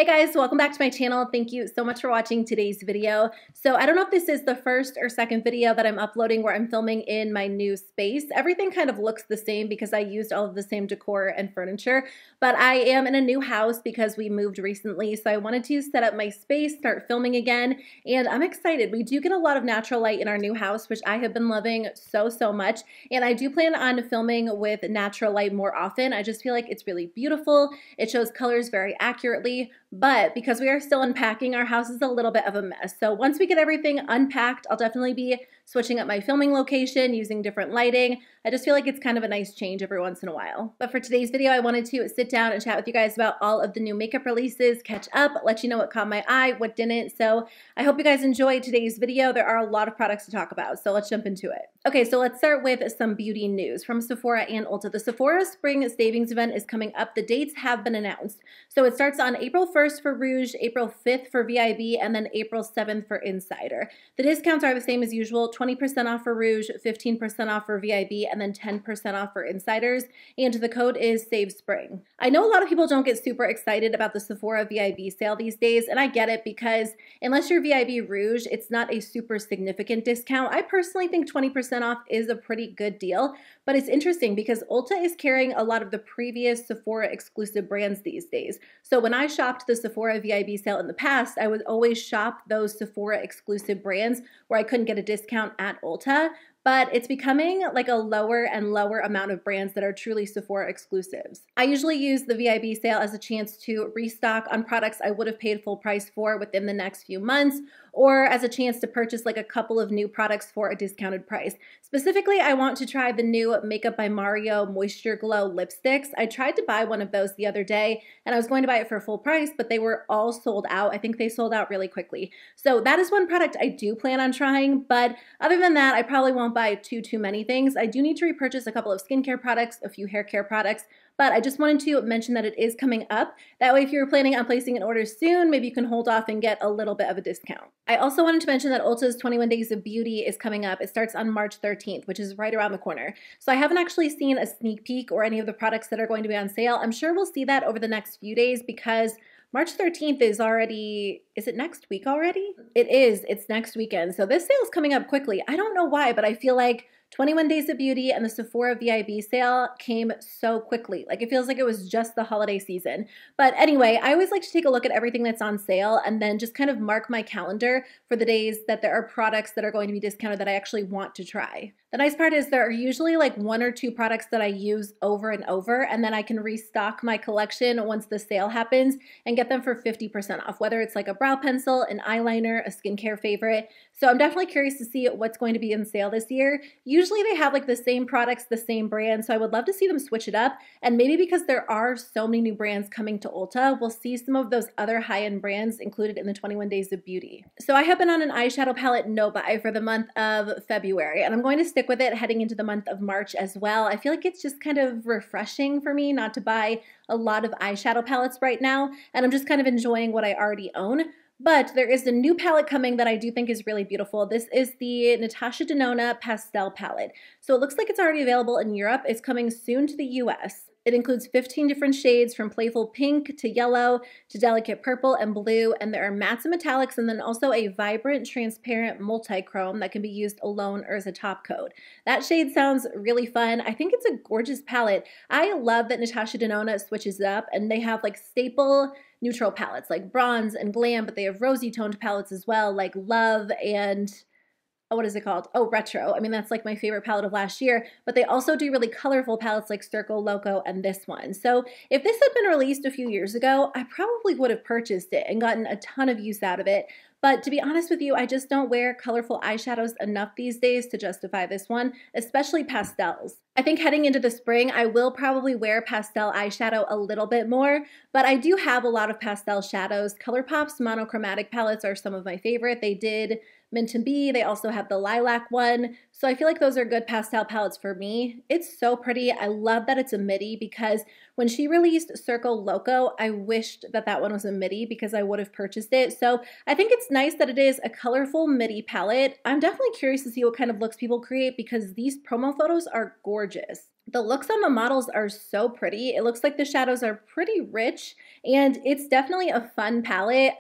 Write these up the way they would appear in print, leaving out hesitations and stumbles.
Hey guys, welcome back to my channel. Thank you so much for watching today's video. So I don't know if this is the first or second video that I'm uploading where I'm filming in my new space. Everything kind of looks the same because I used all of the same decor and furniture, but I am in a new house because we moved recently. So I wanted to set up my space, start filming again, and I'm excited. We do get a lot of natural light in our new house, which I have been loving so much. And I do plan on filming with natural light more often. I just feel like it's really beautiful. It shows colors very accurately. But because we are still unpacking, our house is a little bit of a mess. So once we get everything unpacked, I'll definitely be switching up my filming location, using different lighting. I just feel like it's kind of a nice change every once in a while. But for today's video, I wanted to sit down and chat with you guys about all of the new makeup releases, catch up, let you know what caught my eye, what didn't. So I hope you guys enjoyed today's video. There are a lot of products to talk about, so let's jump into it. Okay, so let's start with some beauty news from Sephora and Ulta. The Sephora Spring Savings Event is coming up. The dates have been announced. So it starts on April 1st for Rouge, April 5th for VIB, and then April 7th for Insider. The discounts are the same as usual, 20% off for Rouge, 15% off for VIB, and then 10% off for Insiders, and the code is SAVESPRING. I know a lot of people don't get super excited about the Sephora VIB sale these days, and I get it because unless you're VIB Rouge, it's not a super significant discount. I personally think 20% off is a pretty good deal, but it's interesting because Ulta is carrying a lot of the previous Sephora exclusive brands these days. So when I shopped the Sephora VIB sale in the past, I would always shop those Sephora exclusive brands where I couldn't get a discount at Ulta. But it's becoming like a lower and lower amount of brands that are truly Sephora exclusives. I usually use the VIB sale as a chance to restock on products I would have paid full price for within the next few months, or as a chance to purchase like a couple of new products for a discounted price. Specifically, I want to try the new Makeup by Mario Moisture Glow lipsticks. I tried to buy one of those the other day and I was going to buy it for full price, but they were all sold out. I think they sold out really quickly. So that is one product I do plan on trying, but other than that, I probably won't buy too many things. I do need to repurchase a couple of skincare products, a few hair care products, but I just wanted to mention that it is coming up. That way, if you're planning on placing an order soon, maybe you can hold off and get a little bit of a discount. I also wanted to mention that Ulta's 21 Days of Beauty is coming up. It starts on March 13th, which is right around the corner. So I haven't actually seen a sneak peek or any of the products that are going to be on sale. I'm sure we'll see that over the next few days because March 13th is already, is it next week already? It is, it's next weekend. So this sale is coming up quickly. I don't know why, but I feel like 21 Days of Beauty and the Sephora VIB sale came so quickly. Like it feels like it was just the holiday season. But anyway, I always like to take a look at everything that's on sale and then just kind of mark my calendar for the days that there are products that are going to be discounted that I actually want to try. The nice part is there are usually like one or two products that I use over and over, and then I can restock my collection once the sale happens and get them for 50% off, whether it's like a brow pencil, an eyeliner, a skincare favorite. So I'm definitely curious to see what's going to be in sale this year. Usually they have like the same products, the same brand, so I would love to see them switch it up. And maybe because there are so many new brands coming to Ulta, we'll see some of those other high-end brands included in the 21 Days of Beauty. So I have been on an eyeshadow palette no-buy for the month of February, and I'm going to stick with it heading into the month of March as well. I feel like it's just kind of refreshing for me not to buy a lot of eyeshadow palettes right now, and I'm just kind of enjoying what I already own. But there is a new palette coming that I do think is really beautiful. This is the Natasha Denona Pastel Palette. So it looks like it's already available in Europe. It's coming soon to the US. It includes 15 different shades from playful pink to yellow to delicate purple and blue, and there are mattes and metallics, and then also a vibrant, transparent multi-chrome that can be used alone or as a top coat. That shade sounds really fun. I think it's a gorgeous palette. I love that Natasha Denona switches it up, and they have like staple neutral palettes like bronze and glam, but they have rosy toned palettes as well, like Love and what is it called? Oh, Retro. I mean, that's like my favorite palette of last year, but they also do really colorful palettes like Circle, Loco, and this one. So if this had been released a few years ago, I probably would have purchased it and gotten a ton of use out of it. But to be honest with you, I just don't wear colorful eyeshadows enough these days to justify this one, especially pastels. I think heading into the spring, I will probably wear pastel eyeshadow a little bit more, but I do have a lot of pastel shadows. ColourPop's monochromatic palettes are some of my favorite. They did Mint and Bee. They also have the lilac one. So I feel like those are good pastel palettes for me. It's so pretty. I love that it's a midi because when she released Circle Loco, I wished that that one was a midi because I would have purchased it. So I think it's nice that it is a colorful midi palette. I'm definitely curious to see what kind of looks people create because these promo photos are gorgeous. The looks on the models are so pretty. It looks like the shadows are pretty rich, and it's definitely a fun palette.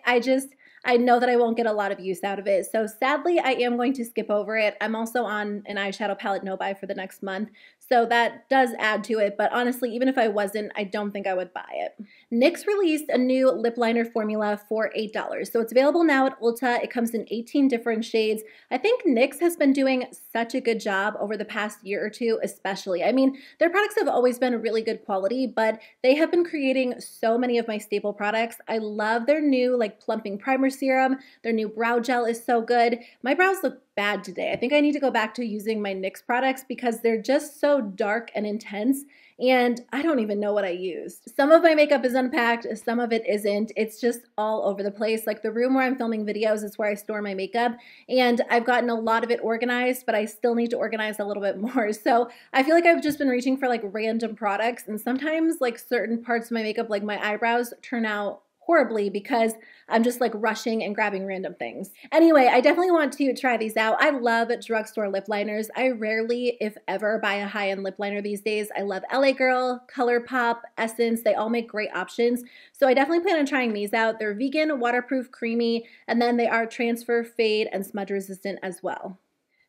I know that I won't get a lot of use out of it, so sadly I am going to skip over it. I'm also on an eyeshadow palette no buy for the next month, so that does add to it, but honestly, even if I wasn't, I don't think I would buy it. NYX released a new lip liner formula for $8, so it's available now at Ulta. It comes in 18 different shades. I think NYX has been doing such a good job over the past year or two, especially. I mean, their products have always been really good quality, but they have been creating so many of my staple products. I love their new like plumping primer serum. Their new brow gel is so good. My brows look bad today. I think I need to go back to using my NYX products because they're just so dark and intense, and I don't even know what I used. Some of my makeup is unpacked, some of it isn't. It's just all over the place. Like the room where I'm filming videos is where I store my makeup, and I've gotten a lot of it organized, but I still need to organize a little bit more. So I feel like I've just been reaching for like random products, and sometimes like certain parts of my makeup, like my eyebrows, turn out horribly because I'm just like rushing and grabbing random things. Anyway, I definitely want to try these out. I love drugstore lip liners. I rarely, if ever, buy a high-end lip liner these days. I love LA Girl, ColourPop, Essence. They all make great options. So I definitely plan on trying these out. They're vegan, waterproof, creamy, and then they are transfer, fade, and smudge resistant as well.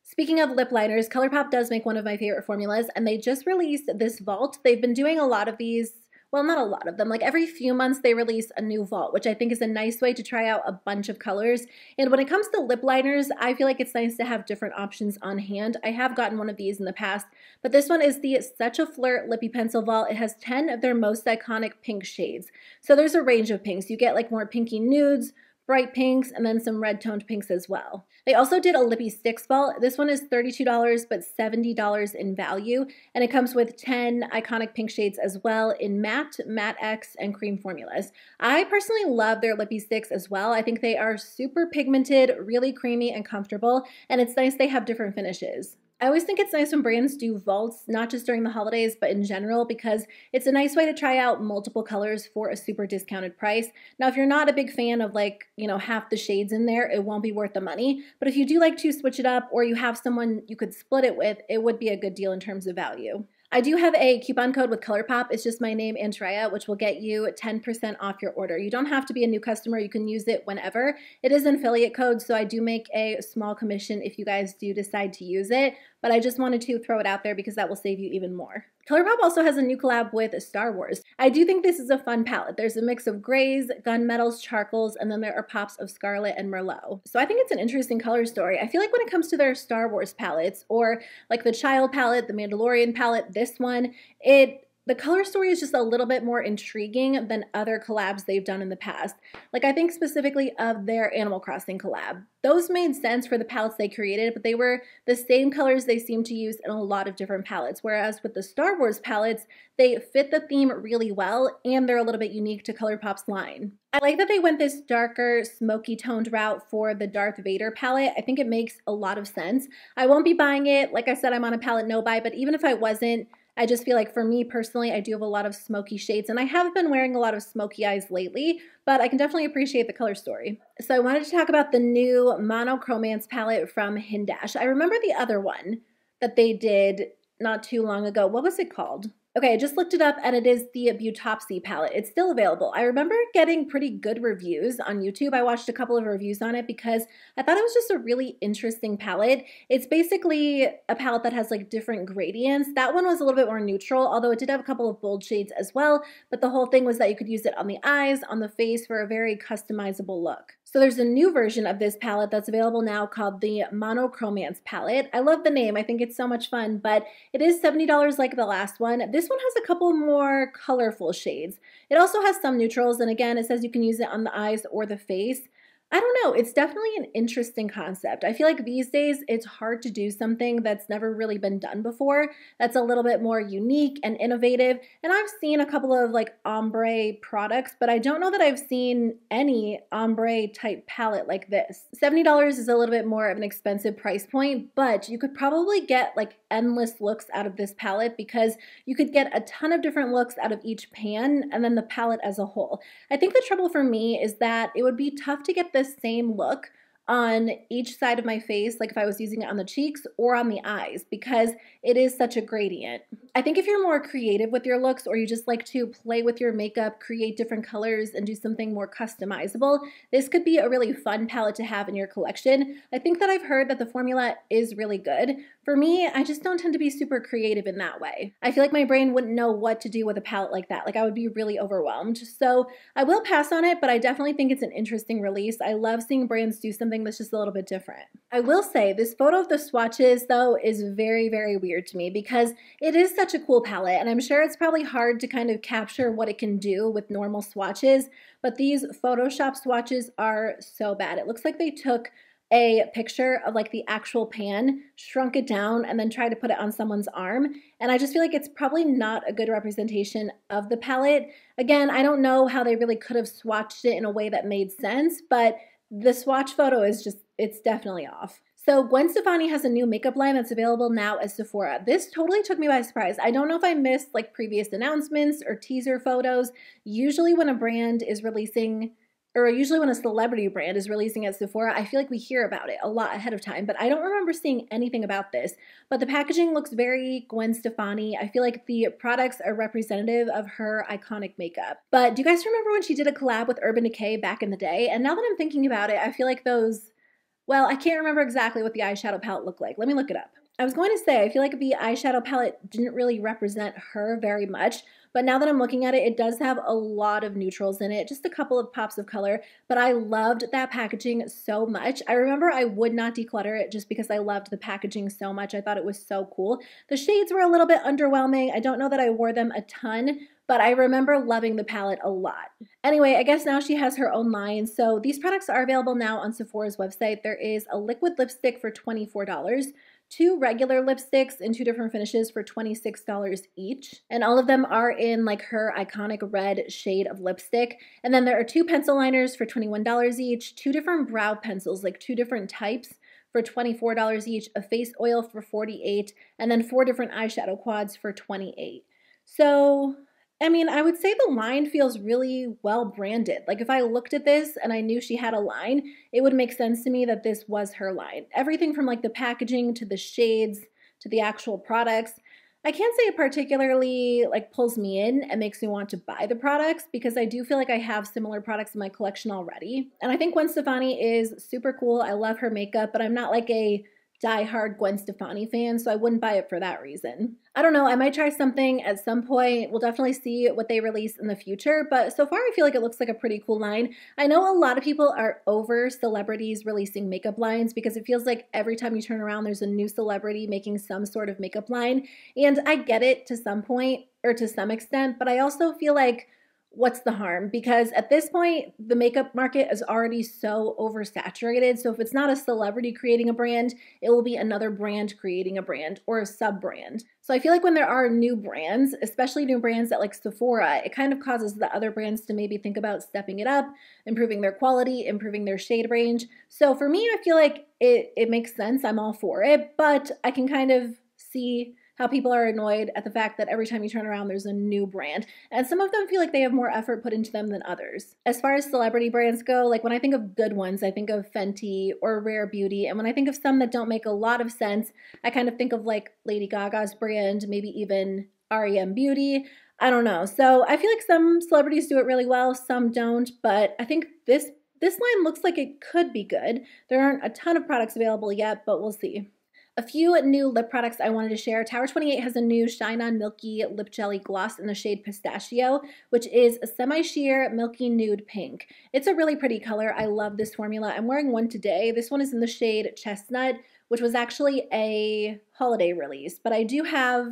Speaking of lip liners, ColourPop does make one of my favorite formulas, and they just released this Vault. They've been doing a lot of these. Well, not a lot of them. Like every few months they release a new vault, which I think is a nice way to try out a bunch of colors. And when it comes to lip liners, I feel like it's nice to have different options on hand. I have gotten one of these in the past, but this one is the Such a Flirt Lippie Pencil Vault. It has 10 of their most iconic pink shades. So there's a range of pinks. You get like more pinky nudes, bright pinks, and then some red toned pinks as well. They also did a Lippie Stix vault. This one is $32 but $70 in value, and it comes with 10 iconic pink shades as well in matte, matte X, and cream formulas. I personally love their Lippie Stix as well. I think they are super pigmented, really creamy and comfortable, and it's nice they have different finishes. I always think it's nice when brands do vaults, not just during the holidays, but in general, because it's a nice way to try out multiple colors for a super discounted price. Now, if you're not a big fan of like, half the shades in there, it won't be worth the money. But if you do like to switch it up or you have someone you could split it with, it would be a good deal in terms of value. I do have a coupon code with ColourPop. It's just my name, Andrea, which will get you 10% off your order. You don't have to be a new customer. You can use it whenever. It is an affiliate code, so I do make a small commission if you guys do decide to use it, but I just wanted to throw it out there because that will save you even more. ColourPop also has a new collab with Star Wars. I do think this is a fun palette. There's a mix of grays, gunmetals, charcoals, and then there are pops of scarlet and merlot. So I think it's an interesting color story. I feel like when it comes to their Star Wars palettes, or like the Child palette, the Mandalorian palette, this one, the color story is just a little bit more intriguing than other collabs they've done in the past. Like I think specifically of their Animal Crossing collab. Those made sense for the palettes they created, but they were the same colors they seem to use in a lot of different palettes. Whereas with the Star Wars palettes, they fit the theme really well and they're a little bit unique to ColourPop's line. I like that they went this darker, smoky toned route for the Darth Vader palette. I think it makes a lot of sense. I won't be buying it. Like I said, I'm on a palette no buy, but even if I wasn't, I just feel like for me personally, I do have a lot of smoky shades, and I have been wearing a lot of smoky eyes lately, but I can definitely appreciate the color story. So I wanted to talk about the new Monochromance palette from Hindash. I remember the other one that they did not too long ago. What was it called? Okay, I just looked it up and it is the Butopsy palette. It's still available. I remember getting pretty good reviews on YouTube. I watched a couple of reviews on it because I thought it was just a really interesting palette. It's basically a palette that has like different gradients. That one was a little bit more neutral, although it did have a couple of bold shades as well, but the whole thing was that you could use it on the eyes, on the face for a very customizable look. So there's a new version of this palette that's available now called the Monochromance palette. I love the name. I think it's so much fun, but it is $70 like the last one. This one has a couple more colorful shades. It also has some neutrals, and again, it says you can use it on the eyes or the face. I don't know, it's definitely an interesting concept. I feel like these days it's hard to do something that's never really been done before, that's a little bit more unique and innovative. And I've seen a couple of like ombre products, but I don't know that I've seen any ombre type palette like this. $70 is a little bit more of an expensive price point, but you could probably get like endless looks out of this palette because you could get a ton of different looks out of each pan and then the palette as a whole. I think the trouble for me is that it would be tough to get the same look on each side of my face, like if I was using it on the cheeks or on the eyes, because it is such a gradient. I think if you're more creative with your looks, or you just like to play with your makeup, create different colors, and do something more customizable, this could be a really fun palette to have in your collection. I think that I've heard that the formula is really good. For me, I just don't tend to be super creative in that way. I feel like my brain wouldn't know what to do with a palette like that. Like, I would be really overwhelmed. So I will pass on it, but I definitely think it's an interesting release. I love seeing brands do something that's just a little bit different. I will say this photo of the swatches though is very, very weird to me, because it is such a cool palette, and I'm sure it's probably hard to kind of capture what it can do with normal swatches, but these Photoshop swatches are so bad. It looks like they took a picture of like the actual pan, shrunk it down, and then tried to put it on someone's arm. And I just feel like it's probably not a good representation of the palette. Again, I don't know how they really could have swatched it in a way that made sense, but the swatch photo is just, it's definitely off. So Gwen Stefani has a new makeup line that's available now at Sephora. This totally took me by surprise. I don't know if I missed like previous announcements or teaser photos. Usually when a brand is releasing, or usually when a celebrity brand is releasing at Sephora, I feel like we hear about it a lot ahead of time, but I don't remember seeing anything about this. But the packaging looks very Gwen Stefani. I feel like the products are representative of her iconic makeup. But do you guys remember when she did a collab with Urban Decay back in the day? And now that I'm thinking about it, I feel like those, well, I can't remember exactly what the eyeshadow palette looked like. Let me look it up. I was going to say, I feel like the eyeshadow palette didn't really represent her very much, but now that I'm looking at it, it does have a lot of neutrals in it, just a couple of pops of color, but I loved that packaging so much. I remember I would not declutter it just because I loved the packaging so much. I thought it was so cool. The shades were a little bit underwhelming. I don't know that I wore them a ton, but I remember loving the palette a lot. Anyway, I guess now she has her own line. So these products are available now on Sephora's website. There is a liquid lipstick for $24, 2 regular lipsticks in 2 different finishes for $26 each. And all of them are in like her iconic red shade of lipstick. And then there are 2 pencil liners for $21 each, 2 different brow pencils, like 2 different types for $24 each, a face oil for $48, and then 4 different eyeshadow quads for $28. So, I mean, I would say the line feels really well branded. Like if I looked at this and I knew she had a line, it would make sense to me that this was her line. Everything from like the packaging to the shades to the actual products. I can't say it particularly like pulls me in and makes me want to buy the products, because I do feel like I have similar products in my collection already. And I think Gwen Stefani is super cool. I love her makeup, but I'm not like a die-hard Gwen Stefani fan, so I wouldn't buy it for that reason. I don't know, I might try something at some point. We'll definitely see what they release in the future, but so far I feel like it looks like a pretty cool line. I know a lot of people are over celebrities releasing makeup lines, because it feels like every time you turn around there's a new celebrity making some sort of makeup line, and I get it to some point, or to some extent, but I also feel like, what's the harm? Because at this point, the makeup market is already so oversaturated. So if it's not a celebrity creating a brand, it will be another brand creating a brand, or a sub-brand. So I feel like when there are new brands, especially new brands at like Sephora, it kind of causes the other brands to maybe think about stepping it up, improving their quality, improving their shade range. So for me, I feel like it makes sense. I'm all for it, but I can kind of see how people are annoyed at the fact that every time you turn around there's a new brand, and some of them feel like they have more effort put into them than others. As far as celebrity brands go, like when I think of good ones, I think of Fenty or Rare Beauty, and when I think of some that don't make a lot of sense, I kind of think of like Lady Gaga's brand, maybe even REM Beauty. I don't know. So I feel like some celebrities do it really well, some don't, but I think this line looks like it could be good. There aren't a ton of products available yet, but we'll see. A few new lip products I wanted to share. Tower 28 has a new Shine On Milky Lip Jelly Gloss in the shade Pistachio, which is a semi-sheer milky nude pink. It's a really pretty color. I love this formula. I'm wearing one today. This one is in the shade Chestnut, which was actually a holiday release, but I do have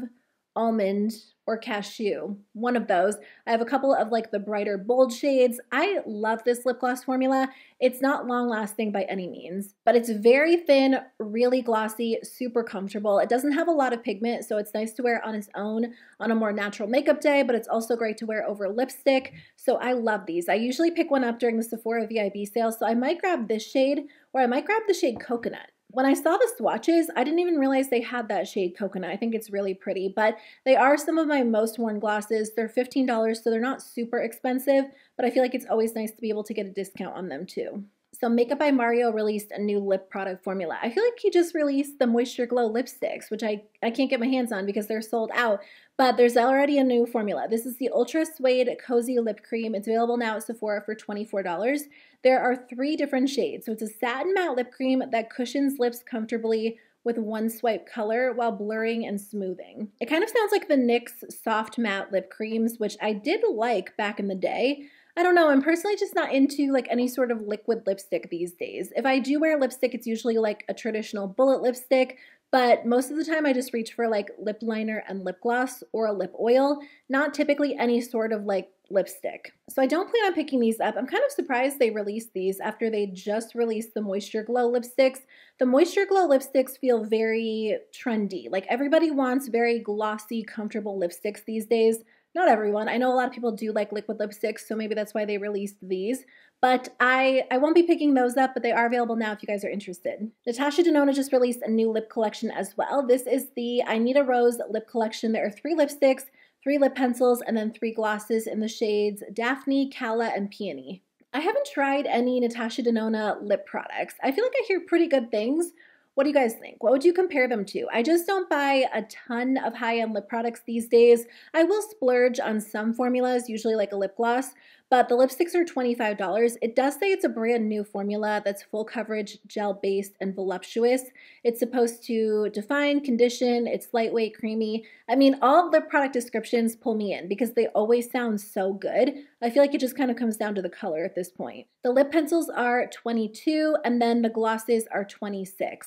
Almond or Cashew, one of those. I have a couple of like the brighter bold shades. I love this lip gloss formula. It's not long lasting by any means, but it's very thin, really glossy, super comfortable. It doesn't have a lot of pigment, so it's nice to wear on its own on a more natural makeup day, but it's also great to wear over lipstick. So I love these. I usually pick one up during the Sephora VIB sale, so I might grab this shade, or I might grab the shade Coconut. When I saw the swatches, I didn't even realize they had that shade Coconut. I think it's really pretty, but they are some of my most worn glosses. They're $15, so they're not super expensive, but I feel like it's always nice to be able to get a discount on them too. So Makeup by Mario released a new lip product formula. I feel like he just released the Moisture Glow lipsticks, which I can't get my hands on because they're sold out, but there's already a new formula. This is the Ultra Suede Cozy Lip Cream. It's available now at Sephora for $24. There are 3 different shades. So it's a satin matte lip cream that cushions lips comfortably with one swipe color while blurring and smoothing. It kind of sounds like the NYX soft matte lip creams, which I did like back in the day. I don't know, I'm personally just not into like any sort of liquid lipstick these days. If I do wear lipstick, it's usually like a traditional bullet lipstick, but most of the time I just reach for like lip liner and lip gloss or a lip oil, not typically any sort of like lipstick. So I don't plan on picking these up. I'm kind of surprised they released these after they just released the Moisture Glow lipsticks. The Moisture Glow lipsticks feel very trendy. Like everybody wants very glossy, comfortable lipsticks these days. Not everyone. I know a lot of people do like liquid lipsticks, so maybe that's why they released these. But I won't be picking those up, but they are available now if you guys are interested. Natasha Denona just released a new lip collection as well. This is the I Need a Rose lip collection. There are 3 lipsticks, 3 lip pencils, and then 3 glosses in the shades Daphne, Calla, and Peony. I haven't tried any Natasha Denona lip products. I feel like I hear pretty good things. What do you guys think? What would you compare them to? I just don't buy a ton of high-end lip products these days. I will splurge on some formulas, usually like a lip gloss, but the lipsticks are $25. It does say it's a brand new formula that's full coverage, gel-based, and voluptuous. It's supposed to define, condition, it's lightweight, creamy. I mean, all lip product descriptions pull me in because they always sound so good. I feel like it just kind of comes down to the color at this point. The lip pencils are $22, and then the glosses are $26.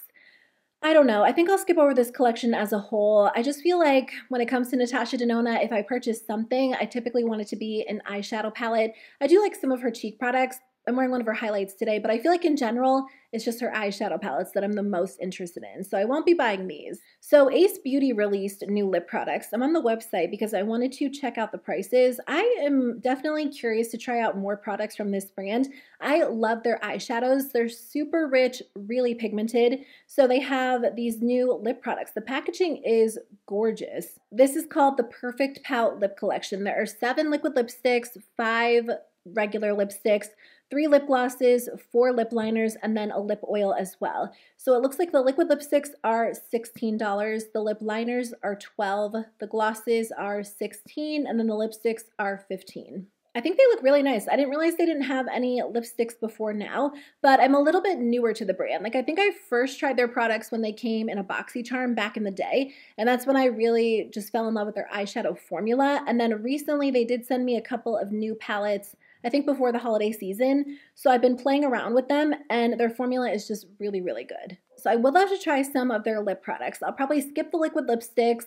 I don't know. I think I'll skip over this collection as a whole. I just feel like when it comes to Natasha Denona, if I purchase something, I typically want it to be an eyeshadow palette. I do like some of her cheek products. I'm wearing one of her highlights today, but I feel like in general, it's just her eyeshadow palettes that I'm the most interested in, so I won't be buying these. So Ace Beauty released new lip products. I'm on the website because I wanted to check out the prices. I am definitely curious to try out more products from this brand. I love their eyeshadows. They're super rich, really pigmented, so they have these new lip products. The packaging is gorgeous. This is called the Perfect Pout Lip Collection. There are 7 liquid lipsticks, 5 regular lipsticks, 3 lip glosses, 4 lip liners, and then a lip oil as well. So it looks like the liquid lipsticks are $16, the lip liners are $12, the glosses are $16, and then the lipsticks are $15. I think they look really nice. I didn't realize they didn't have any lipsticks before now, but I'm a little bit newer to the brand. Like I think I first tried their products when they came in a BoxyCharm back in the day, and that's when I really just fell in love with their eyeshadow formula. And then recently they did send me a couple of new palettes, I think before the holiday season. So I've been playing around with them and their formula is just really, really good. So I would love to try some of their lip products. I'll probably skip the liquid lipsticks.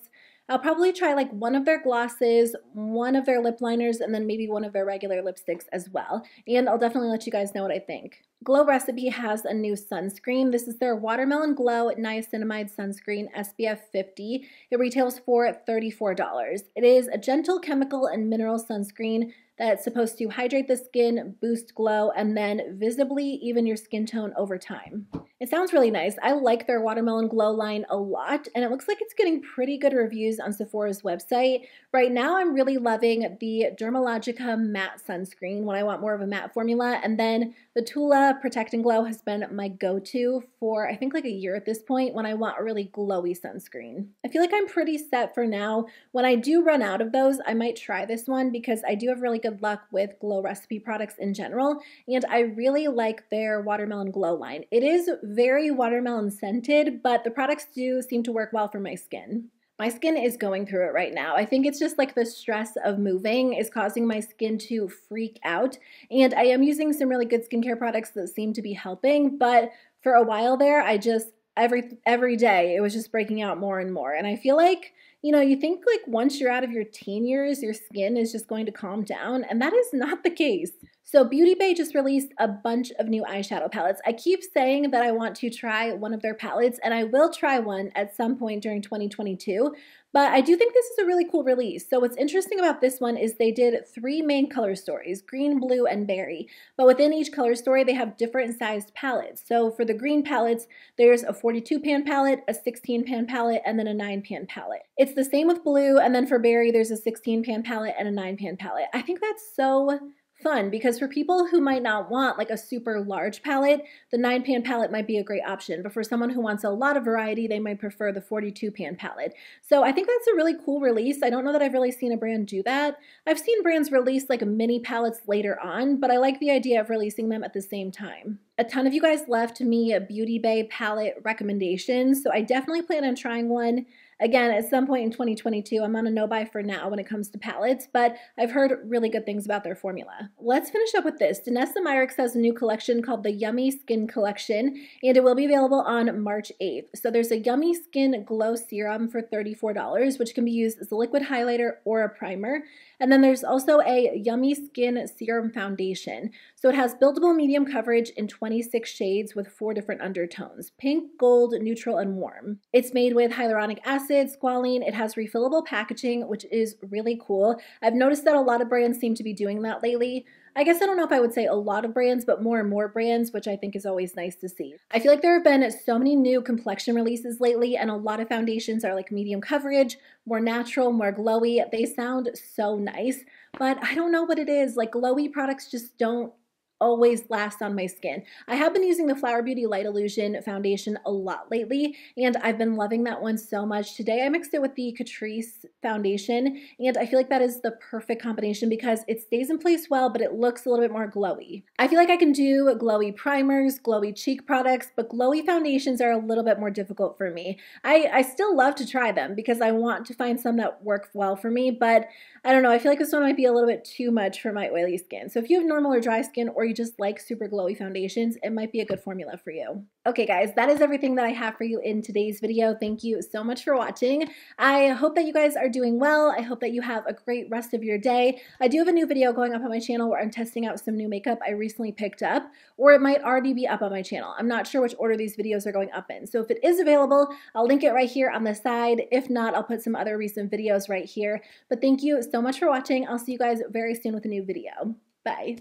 I'll probably try like one of their glosses, one of their lip liners, and then maybe one of their regular lipsticks as well. And I'll definitely let you guys know what I think. Glow Recipe has a new sunscreen. This is their Watermelon Glow Niacinamide Sunscreen SPF 50. It retails for $34. It is a gentle chemical and mineral sunscreen that's supposed to hydrate the skin, boost glow, and then visibly even your skin tone over time. It sounds really nice. I like their Watermelon Glow line a lot, and it looks like it's getting pretty good reviews on Sephora's website. Right now, I'm really loving the Dermalogica Matte Sunscreen when I want more of a matte formula, and then the Tula Protect and Glow has been my go-to for, I think, like a year at this point when I want a really glowy sunscreen. I feel like I'm pretty set for now. When I do run out of those, I might try this one because I do have really good luck with Glow Recipe products in general, and I really like their Watermelon Glow line. It is very watermelon scented, but the products do seem to work well for my skin. My skin is going through it right now. I think it's just like the stress of moving is causing my skin to freak out, and I am using some really good skincare products that seem to be helping, but for a while there, I just, every day, it was just breaking out more and more, and I feel like, you know, you think like once you're out of your teen years, your skin is just going to calm down, and that is not the case. So Beauty Bay just released a bunch of new eyeshadow palettes. I keep saying that I want to try one of their palettes, and I will try one at some point during 2022, but I do think this is a really cool release. So what's interesting about this one is they did 3 main color stories, green, blue, and berry, but within each color story, they have different sized palettes. So for the green palettes, there's a 42 pan palette, a 16 pan palette, and then a 9 pan palette. It's the same with blue, and then for berry, there's a 16 pan palette and a 9 pan palette. I think that's so fun because for people who might not want like a super large palette, the 9-pan palette might be a great option. But for someone who wants a lot of variety, they might prefer the 42-pan palette. So I think that's a really cool release. I don't know that I've really seen a brand do that. I've seen brands release like mini palettes later on, but I like the idea of releasing them at the same time. A ton of you guys left me a Beauty Bay palette recommendations, so I definitely plan on trying one. Again, at some point in 2022, I'm on a no-buy for now when it comes to palettes, but I've heard really good things about their formula. Let's finish up with this. Danessa Myricks has a new collection called the Yummy Skin Collection, and it will be available on March 8th. So there's a Yummy Skin Glow Serum for $34, which can be used as a liquid highlighter or a primer. And then there's also a Yummy Skin Serum Foundation. So it has buildable medium coverage in 26 shades with 4 different undertones: pink, gold, neutral, and warm. It's made with hyaluronic acid, squalene. It has refillable packaging, which is really cool. I've noticed that a lot of brands seem to be doing that lately. I guess I don't know if I would say a lot of brands, but more and more brands, which I think is always nice to see. I feel like there have been so many new complexion releases lately, and a lot of foundations are like medium coverage, more natural, more glowy. They sound so nice, but I don't know what it is. Like, glowy products just don't always last on my skin. I have been using the Flower Beauty Light Illusion foundation a lot lately, and I've been loving that one so much. Today I mixed it with the Catrice foundation, and I feel like that is the perfect combination because it stays in place well, but it looks a little bit more glowy. I feel like I can do glowy primers, glowy cheek products, but glowy foundations are a little bit more difficult for me. I still love to try them because I want to find some that work well for me, but I don't know, I feel like this one might be a little bit too much for my oily skin. So if you have normal or dry skin, or you just like super glowy foundations, it might be a good formula for you. Okay guys, that is everything that I have for you in today's video. Thank you so much for watching. I hope that you guys are doing well. I hope that you have a great rest of your day. I do have a new video going up on my channel where I'm testing out some new makeup I recently picked up, or it might already be up on my channel. I'm not sure which order these videos are going up in. So if it is available, I'll link it right here on the side. If not, I'll put some other recent videos right here. But thank you so much for watching. I'll see you guys very soon with a new video. Bye.